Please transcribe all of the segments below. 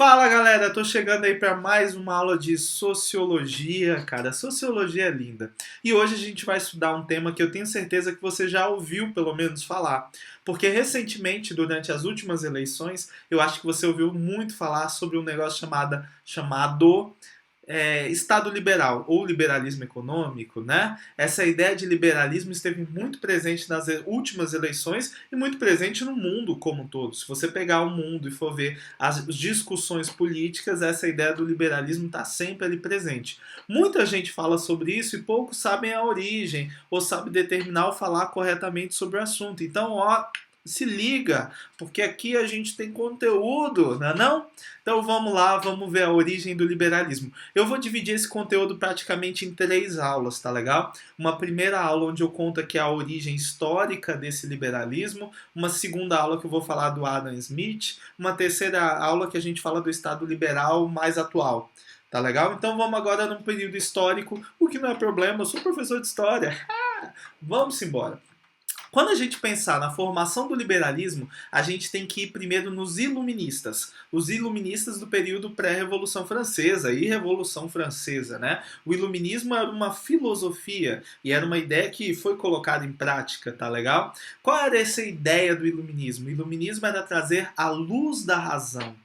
Fala galera, tô chegando aí para mais uma aula de sociologia, cara. Sociologia é linda. E hoje a gente vai estudar um tema que eu tenho certeza que você já ouviu pelo menos falar. Porque recentemente, durante as últimas eleições, eu acho que você ouviu muito falar sobre um negócio chamado Estado liberal ou liberalismo econômico, né? Essa ideia de liberalismo esteve muito presente nas últimas eleições e muito presente no mundo como um todo. Se você pegar o mundo e for ver as discussões políticas, essa ideia do liberalismo está sempre ali presente. Muita gente fala sobre isso e poucos sabem a origem ou sabem determinar ou falar corretamente sobre o assunto. Então, ó, se liga, porque aqui a gente tem conteúdo, não é não? Então vamos lá, vamos ver a origem do liberalismo. Eu vou dividir esse conteúdo praticamente em 3 aulas, tá legal? Uma primeira aula onde eu conto aqui a origem histórica desse liberalismo, uma segunda aula que eu vou falar do Adam Smith, uma terceira aula que a gente fala do Estado liberal mais atual. Tá legal? Então vamos agora num período histórico, o que não é problema, eu sou professor de história. Vamos embora. Quando a gente pensar na formação do liberalismo, a gente tem que ir primeiro nos iluministas. Os iluministas do período pré-revolução francesa e revolução francesa, né? O iluminismo era uma filosofia e era uma ideia que foi colocada em prática, tá legal? Qual era essa ideia do iluminismo? O iluminismo era trazer a luz da razão.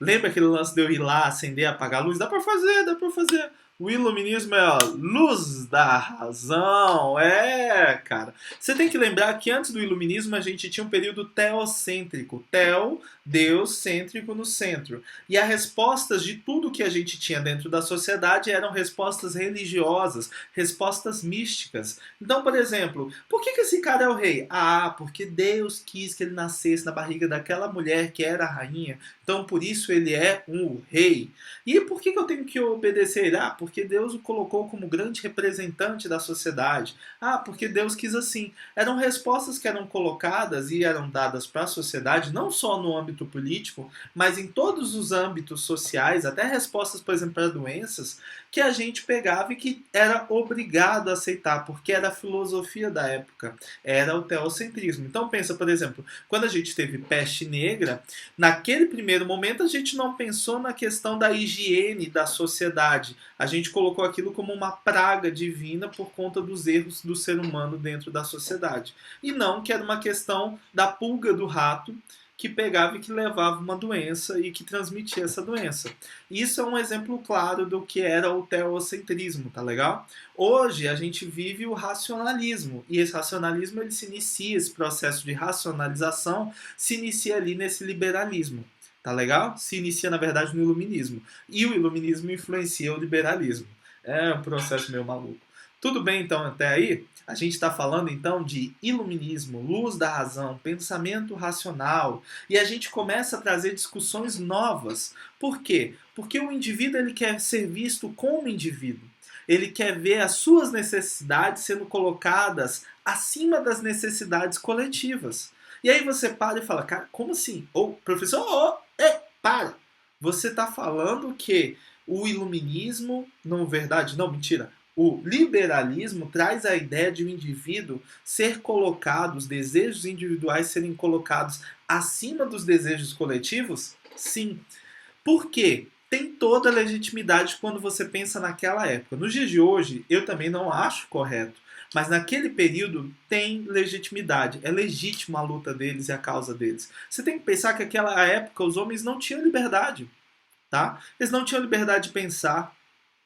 Lembra aquele lance de eu ir lá, acender, apagar a luz? Dá pra fazer, dá pra fazer. O iluminismo é a luz da razão. É, cara. Você tem que lembrar que antes do iluminismo a gente tinha um período teocêntrico. Teo, Deus, cêntrico no centro. E as respostas de tudo que a gente tinha dentro da sociedade eram respostas religiosas, respostas místicas. Então, por exemplo, por que esse cara é o rei? Ah, porque Deus quis que ele nascesse na barriga daquela mulher que era a rainha. Então, por isso ele é um rei. E por que eu tenho que obedecer? Ah, porque Deus o colocou como grande representante da sociedade. Ah, porque Deus quis assim. Eram respostas que eram colocadas e eram dadas para a sociedade, não só no âmbito político, mas em todos os âmbitos sociais, até respostas, por exemplo, para doenças, que a gente pegava e que era obrigado a aceitar, porque era a filosofia da época, era o teocentrismo. Então pensa, por exemplo, quando a gente teve peste negra, naquele primeiro momento a gente não pensou na questão da higiene da sociedade. A gente colocou aquilo como uma praga divina por conta dos erros do ser humano dentro da sociedade. E não que era uma questão da pulga do rato que pegava e que levava uma doença e que transmitia essa doença. Isso é um exemplo claro do que era o teocentrismo, tá legal? Hoje a gente vive o racionalismo, e esse racionalismo ele se inicia, esse processo de racionalização se inicia ali nesse liberalismo. Tá legal? Se inicia, na verdade, no iluminismo. E o iluminismo influencia o liberalismo. É um processo meio maluco. Tudo bem, então, até aí? A gente está falando, então, de iluminismo, luz da razão, pensamento racional. E a gente começa a trazer discussões novas. Por quê? Porque o indivíduo ele quer ser visto como indivíduo. Ele quer ver as suas necessidades sendo colocadas acima das necessidades coletivas. E aí você para e fala, cara, como assim? Ou, professor, para! Você está falando que o iluminismo, não, verdade, não, mentira. O liberalismo traz a ideia de um indivíduo ser colocado, os desejos individuais serem colocados acima dos desejos coletivos? Sim. Por quê? Tem toda a legitimidade quando você pensa naquela época. Nos dias de hoje, eu também não acho correto. Mas naquele período tem legitimidade. É legítima a luta deles e a causa deles. Você tem que pensar que naquela época os homens não tinham liberdade. Tá? Eles não tinham liberdade de pensar.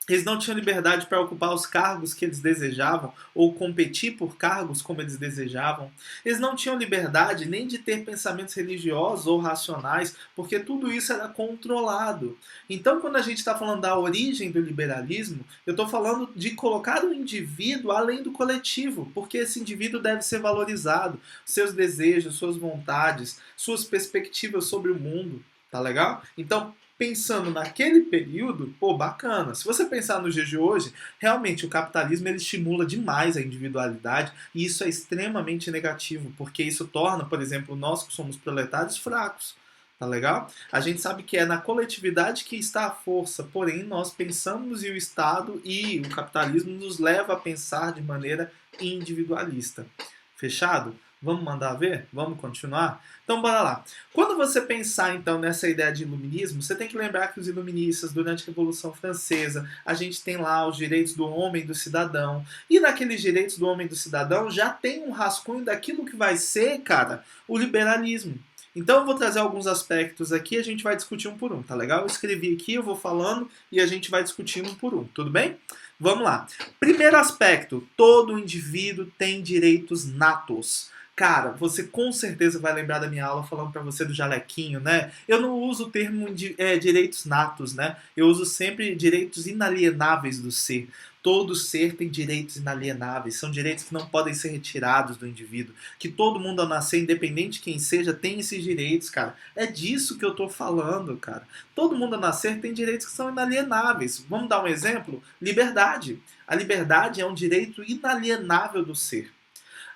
Eles não tinham liberdade para ocupar os cargos que eles desejavam ou competir por cargos como eles desejavam. Eles não tinham liberdade nem de ter pensamentos religiosos ou racionais, porque tudo isso era controlado. Então, quando a gente está falando da origem do liberalismo, eu estou falando de colocar o indivíduo além do coletivo, porque esse indivíduo deve ser valorizado, seus desejos, suas vontades, suas perspectivas sobre o mundo. Tá legal? Então, pensando naquele período, pô, bacana. Se você pensar nos dias de hoje, realmente o capitalismo ele estimula demais a individualidade e isso é extremamente negativo, porque isso torna, por exemplo, nós que somos proletários fracos. Tá legal? A gente sabe que é na coletividade que está a força, porém nós pensamos e o Estado e o capitalismo nos leva a pensar de maneira individualista. Fechado? Vamos mandar ver? Vamos continuar? Então, bora lá. Quando você pensar, então, nessa ideia de iluminismo, você tem que lembrar que os iluministas, durante a Revolução Francesa, a gente tem lá os direitos do homem e do cidadão. E naqueles direitos do homem e do cidadão já tem um rascunho daquilo que vai ser, cara, o liberalismo. Então eu vou trazer alguns aspectos aqui e a gente vai discutir um por um, tá legal? Eu escrevi aqui, eu vou falando e a gente vai discutindo um por um, tudo bem? Vamos lá. Primeiro aspecto, todo indivíduo tem direitos natos. Cara, você com certeza vai lembrar da minha aula falando para você do jalequinho, né? Eu não uso o termo direitos natos, né? Eu uso sempre direitos inalienáveis do ser. Todo ser tem direitos inalienáveis, são direitos que não podem ser retirados do indivíduo. Que todo mundo ao nascer, independente de quem seja, tem esses direitos, cara. É disso que eu tô falando, cara. Todo mundo ao nascer tem direitos que são inalienáveis. Vamos dar um exemplo? Liberdade. A liberdade é um direito inalienável do ser.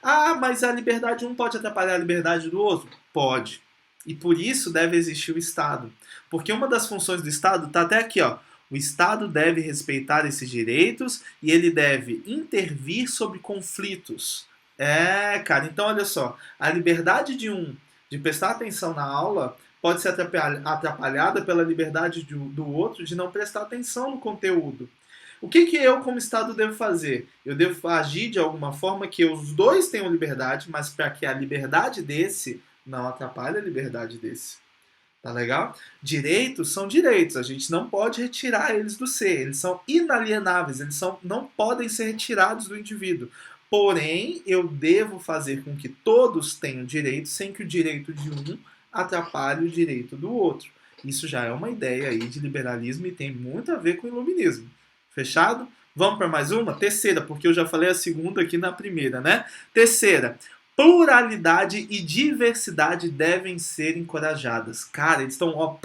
Ah, mas a liberdade de um pode atrapalhar a liberdade do outro? Pode. E por isso deve existir o Estado. Porque uma das funções do Estado está até aqui, ó. O Estado deve respeitar esses direitos e ele deve intervir sobre conflitos. É, cara, então olha só. A liberdade de um de prestar atenção na aula pode ser atrapalhada pela liberdade do outro de não prestar atenção no conteúdo. O que eu, como Estado, devo fazer? Eu devo agir de alguma forma que os dois tenham liberdade, mas para que a liberdade desse não atrapalhe a liberdade desse. Tá legal? Direitos são direitos, a gente não pode retirar eles do ser, eles são inalienáveis, não podem ser retirados do indivíduo. Porém, eu devo fazer com que todos tenham direitos sem que o direito de um atrapalhe o direito do outro. Isso já é uma ideia aí de liberalismo e tem muito a ver com o iluminismo. Fechado? Vamos para mais uma? Terceira, porque eu já falei a segunda aqui na primeira, né? Terceira, pluralidade e diversidade devem ser encorajadas. Cara, eles estão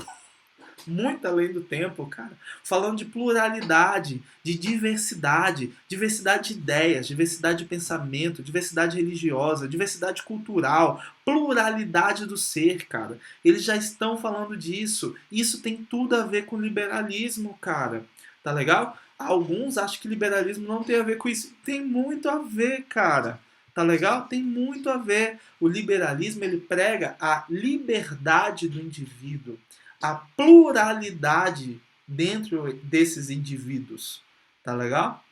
muito além do tempo, cara. Falando de pluralidade, de diversidade, diversidade de ideias, diversidade de pensamento, diversidade religiosa, diversidade cultural, pluralidade do ser, cara. Eles já estão falando disso. Isso tem tudo a ver com liberalismo, cara. Tá legal? Alguns acham que liberalismo não tem a ver com isso. Tem muito a ver, cara. Tá legal? Tem muito a ver. O liberalismo ele prega a liberdade do indivíduo, a pluralidade dentro desses indivíduos. Tá legal?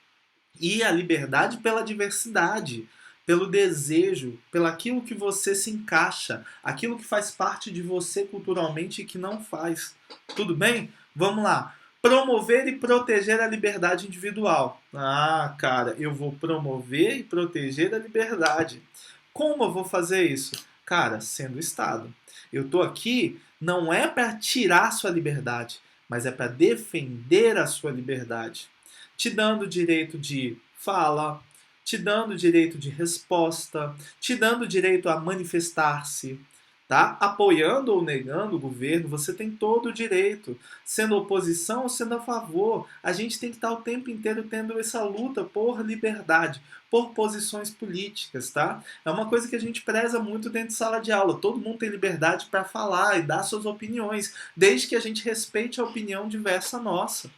E a liberdade pela diversidade, pelo desejo, pelo aquilo que você se encaixa, aquilo que faz parte de você culturalmente e que não faz. Tudo bem? Vamos lá. Promover e proteger a liberdade individual. Ah, cara, eu vou promover e proteger a liberdade. Como eu vou fazer isso? Cara, sendo Estado. Eu tô aqui não é para tirar sua liberdade, mas é para defender a sua liberdade, te dando direito de fala, te dando direito de resposta, te dando direito a manifestar-se, tá? Apoiando ou negando o governo, você tem todo o direito, sendo oposição ou sendo a favor. A gente tem que estar o tempo inteiro tendo essa luta por liberdade, por posições políticas, tá? É uma coisa que a gente preza muito dentro de sala de aula. Todo mundo tem liberdade para falar e dar suas opiniões, desde que a gente respeite a opinião diversa nossa.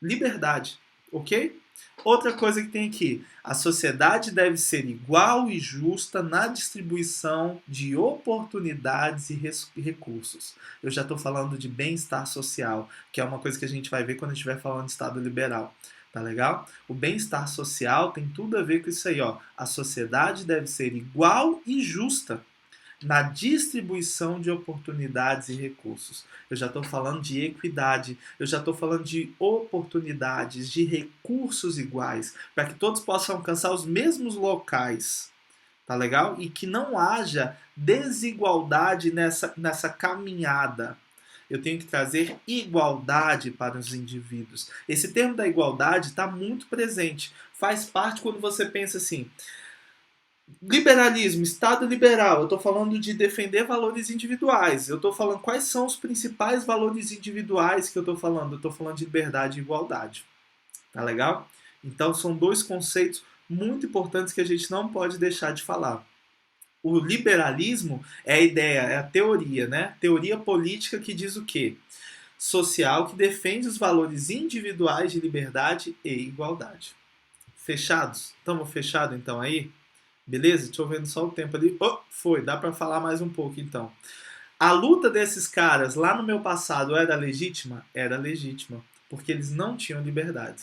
Liberdade, ok? Outra coisa que tem aqui, a sociedade deve ser igual e justa na distribuição de oportunidades e recursos. Eu já estou falando de bem-estar social, que é uma coisa que a gente vai ver quando a gente estiver falando de Estado liberal. Tá legal? O bem-estar social tem tudo a ver com isso aí, ó. A sociedade deve ser igual e justa na distribuição de oportunidades e recursos. Eu já estou falando de equidade, eu já estou falando de oportunidades, de recursos iguais, para que todos possam alcançar os mesmos locais. Tá legal? E que não haja desigualdade nessa caminhada. Eu tenho que trazer igualdade para os indivíduos. Esse termo da igualdade está muito presente. Faz parte quando você pensa assim: liberalismo, Estado liberal, eu estou falando de defender valores individuais. Eu estou falando quais são os principais valores individuais que eu estou falando. Eu estou falando de liberdade e igualdade. Tá legal? Então são dois conceitos muito importantes que a gente não pode deixar de falar. O liberalismo é a ideia, é a teoria, né? Teoria política que diz o quê? Social que defende os valores individuais de liberdade e igualdade. Fechados? Estamos fechados então aí? Beleza? Deixa eu ver só o tempo ali. Oh, foi, dá para falar mais um pouco então. A luta desses caras lá no meu passado era legítima? Era legítima, porque eles não tinham liberdade.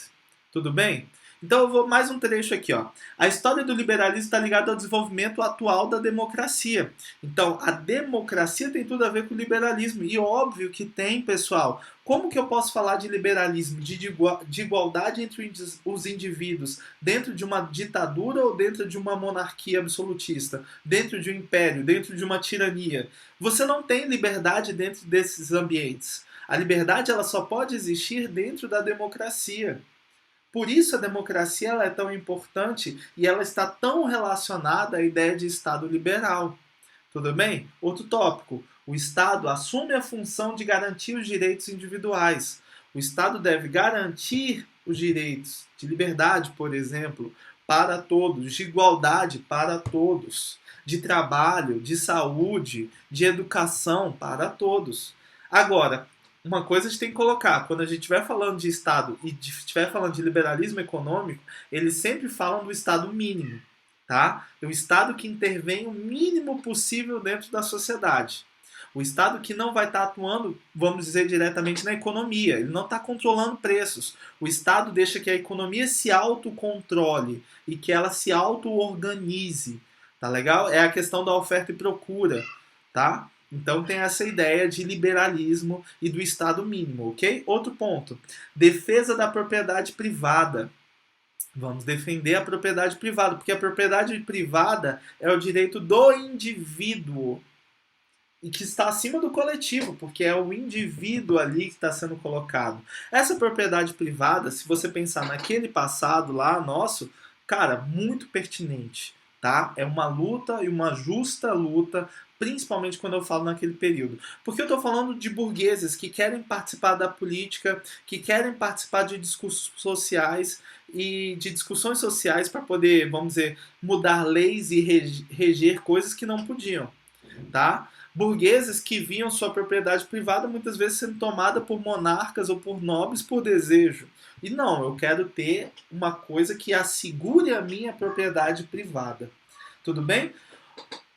Tudo bem? Então eu vou mais um trecho aqui, ó. A história do liberalismo está ligada ao desenvolvimento atual da democracia. Então, a democracia tem tudo a ver com o liberalismo. E óbvio que tem, pessoal. Como que eu posso falar de liberalismo, de igualdade entre os indivíduos dentro de uma ditadura ou dentro de uma monarquia absolutista? Dentro de um império, dentro de uma tirania? Você não tem liberdade dentro desses ambientes. A liberdade ela só pode existir dentro da democracia. Por isso a democracia ela é tão importante e ela está tão relacionada à ideia de Estado liberal. Tudo bem? Outro tópico. O Estado assume a função de garantir os direitos individuais. O Estado deve garantir os direitos de liberdade, por exemplo, para todos, de igualdade para todos, de trabalho, de saúde, de educação para todos. Agora, uma coisa a gente tem que colocar, quando a gente estiver falando de Estado e estiver falando de liberalismo econômico, eles sempre falam do Estado mínimo, tá? É o Estado que intervém o mínimo possível dentro da sociedade. O Estado que não vai estar atuando, vamos dizer, diretamente na economia. Ele não está controlando preços. O Estado deixa que a economia se autocontrole e que ela se auto-organize. Tá legal? É a questão da oferta e procura, tá? Então tem essa ideia de liberalismo e do Estado mínimo, ok? Outro ponto. Defesa da propriedade privada. Vamos defender a propriedade privada, porque a propriedade privada é o direito do indivíduo e que está acima do coletivo, porque é o indivíduo ali que está sendo colocado. Essa propriedade privada, se você pensar naquele passado lá nosso, cara, muito pertinente, tá? É uma luta e uma justa luta, principalmente quando eu falo naquele período. Porque eu estou falando de burgueses que querem participar da política, que querem participar de discursos sociais e de discussões sociais para poder, vamos dizer, mudar leis e reger coisas que não podiam, tá? Burgueses que viam sua propriedade privada muitas vezes sendo tomada por monarcas ou por nobres por desejo. E não, eu quero ter uma coisa que assegure a minha propriedade privada. Tudo bem?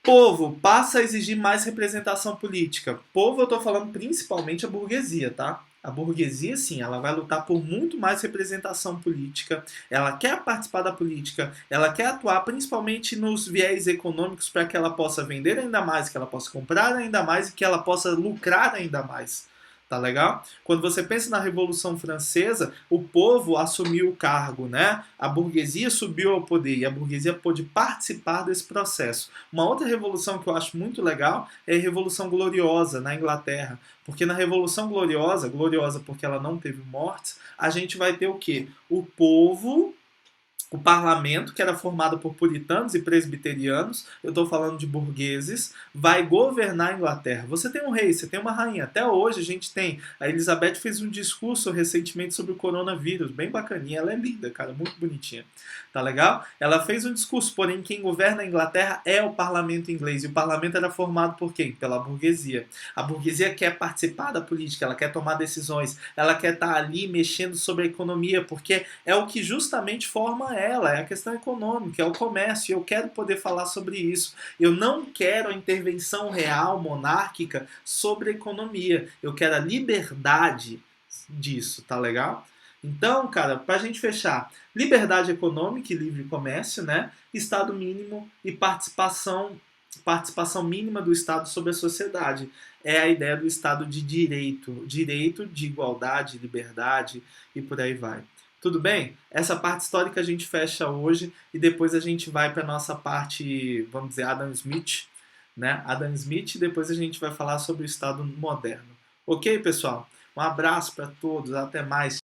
Povo passa a exigir mais representação política. Povo, eu estou falando principalmente a burguesia, tá? A burguesia, sim, ela vai lutar por muito mais representação política. Ela quer participar da política, ela quer atuar principalmente nos viés econômicos para que ela possa vender ainda mais, que ela possa comprar ainda mais e que ela possa lucrar ainda mais. Tá legal? Quando você pensa na Revolução Francesa, o povo assumiu o cargo, né? A burguesia subiu ao poder e a burguesia pôde participar desse processo. Uma outra revolução que eu acho muito legal é a Revolução Gloriosa na Inglaterra, porque na Revolução Gloriosa, gloriosa porque ela não teve mortes, a gente vai ter o quê? O povo, o parlamento, que era formado por puritanos e presbiterianos, eu estou falando de burgueses, vai governar a Inglaterra. Você tem um rei, você tem uma rainha. Até hoje a gente tem. A Elizabeth fez um discurso recentemente sobre o coronavírus, bem bacaninha. Ela é linda, cara, muito bonitinha. Tá legal? Ela fez um discurso, porém quem governa a Inglaterra é o parlamento inglês. E o parlamento era formado por quem? Pela burguesia. A burguesia quer participar da política, ela quer tomar decisões, ela quer estar ali mexendo sobre a economia, porque é o que justamente forma ela, é a questão econômica, é o comércio, e eu quero poder falar sobre isso. Eu não quero a intervenção real, monárquica, sobre a economia. Eu quero a liberdade disso, tá legal? Então, cara, pra gente fechar, liberdade econômica e livre comércio, né? Estado mínimo e participação mínima do Estado sobre a sociedade. É a ideia do Estado de direito, direito de igualdade, liberdade e por aí vai. Tudo bem? Essa parte histórica a gente fecha hoje e depois a gente vai para a nossa parte, vamos dizer, Adam Smith, né? Adam Smith e depois a gente vai falar sobre o Estado moderno. Ok, pessoal? Um abraço para todos, até mais.